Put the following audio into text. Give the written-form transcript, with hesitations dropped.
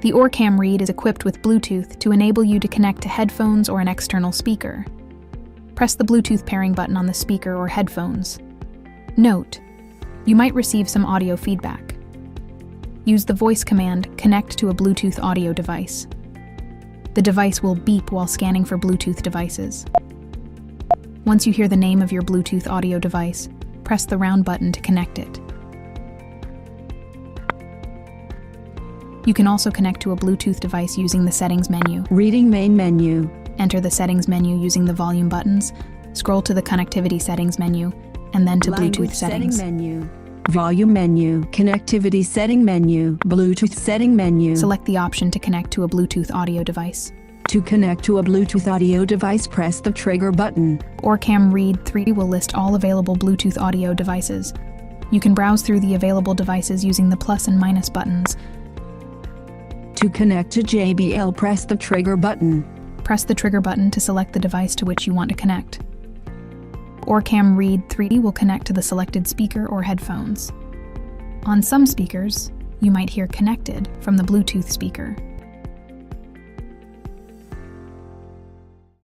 The OrCam reed is equipped with Bluetooth to enable you to connect to headphones or an external speaker. Press the Bluetooth pairing button on the speaker or headphones. Note: you might receive some audio feedback. Use the voice command, "Connect to a Bluetooth audio device." The device will beep while scanning for Bluetooth devices. Once you hear the name of your Bluetooth audio device, press the round button to connect it. You can also connect to a Bluetooth device using the settings menu. Reading main menu. Enter the settings menu using the volume buttons, scroll to the connectivity settings menu, and then to Bluetooth settings. Setting menu. Volume menu. Connectivity setting menu. Bluetooth setting menu. Select the option to connect to a Bluetooth audio device. To connect to a Bluetooth audio device, press the trigger button. OrCam Read 3 will list all available Bluetooth audio devices. You can browse through the available devices using the plus and minus buttons. To connect to JBL, press the trigger button. Press the trigger button to select the device to which you want to connect. OrCam Read 3 will connect to the selected speaker or headphones. On some speakers, you might hear "connected" from the Bluetooth speaker.